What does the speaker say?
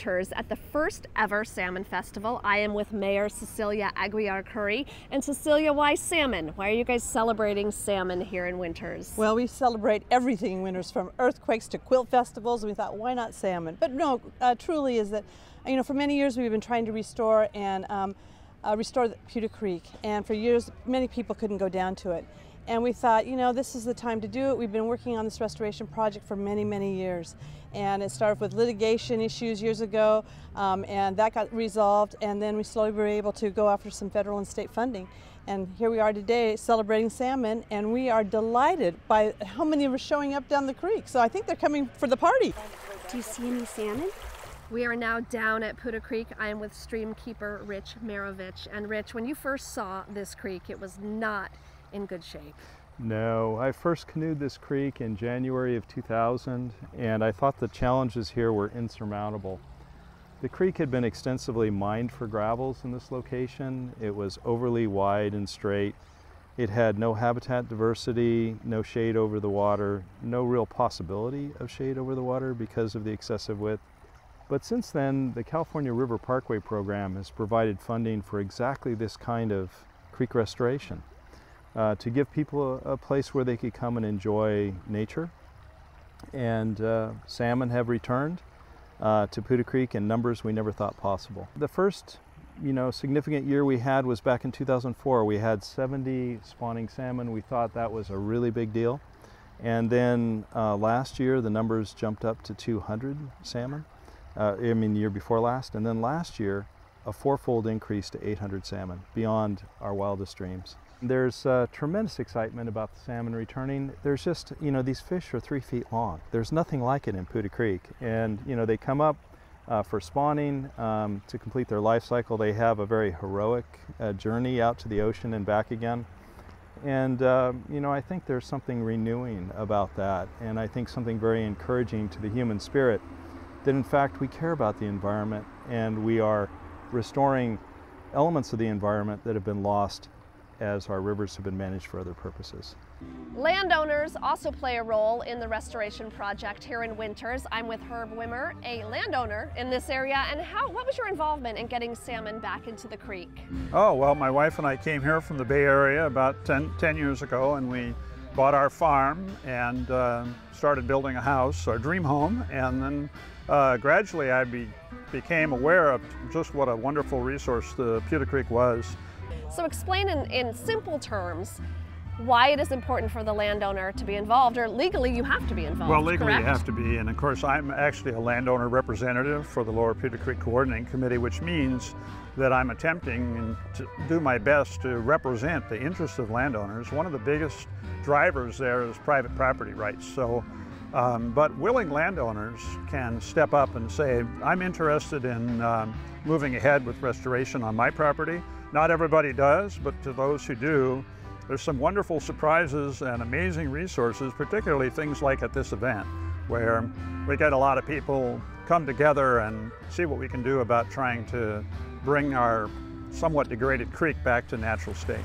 Winters at the first ever Salmon Festival. I am with Mayor Cecilia Aguiar-Curry. And Cecilia, why salmon? Why are you guys celebrating salmon here in Winters? Well, we celebrate everything in Winters, from earthquakes to quilt festivals. We thought, why not salmon? But no, truly is that, for many years we've been trying to restore the Pewter Creek, and for years many people couldn't go down to it. And we thought, this is the time to do it. We've been working on this restoration project for many, many years. And it started with litigation issues years ago, and that got resolved. And then we slowly were able to go after some federal and state funding. And here we are today celebrating salmon, and we are delighted by how many are showing up down the creek. So I think they're coming for the party. Do you see any salmon? We are now down at Pewter Creek. I am with streamkeeper Rich Marovich. And Rich, when you first saw this creek, it was not in good shape. No, I first canoed this creek in January of 2000, and I thought the challenges here were insurmountable. The creek had been extensively mined for gravels in this location. It was overly wide and straight. It had no habitat diversity, no shade over the water, no real possibility of shade over the water because of the excessive width. But since then, the California River Parkway program has provided funding for exactly this kind of creek restoration. To give people a place where they could come and enjoy nature. And salmon have returned to Pewter Creek in numbers we never thought possible. The first significant year we had was back in 2004. We had 70 spawning salmon. We thought that was a really big deal. And then last year the numbers jumped up to 200 salmon. The year before last. And then last year a fourfold increase to 800 salmon beyond our wildest dreams. There's tremendous excitement about the salmon returning. There's just, these fish are 3 feet long. There's nothing like it in Pewter Creek. And, they come up for spawning to complete their life cycle. They have a very heroic journey out to the ocean and back again. And, I think there's something renewing about that. And I think something very encouraging to the human spirit that, in fact, we care about the environment and we are restoring elements of the environment that have been lost as our rivers have been managed for other purposes. Landowners also play a role in the restoration project here in Winters. I'm with Herb Wimmer, a landowner in this area. And what was your involvement in getting salmon back into the creek? Oh, well, my wife and I came here from the Bay Area about 10 years ago, and we bought our farm and started building a house, our dream home. And then gradually I became aware of just what a wonderful resource the Pewter Creek was. So explain in simple terms why it is important for the landowner to be involved, or legally you have to be involved. Well, legally correct? You have to be, and of course I'm actually a landowner representative for the Lower Pewter Creek Coordinating Committee, which means that I'm attempting to do my best to represent the interests of landowners. One of the biggest drivers there is private property rights. So, but willing landowners can step up and say, I'm interested in moving ahead with restoration on my property. Not everybody does, but to those who do, there's some wonderful surprises and amazing resources, particularly things like at this event, where we get a lot of people come together and see what we can do about trying to bring our somewhat degraded creek back to natural state.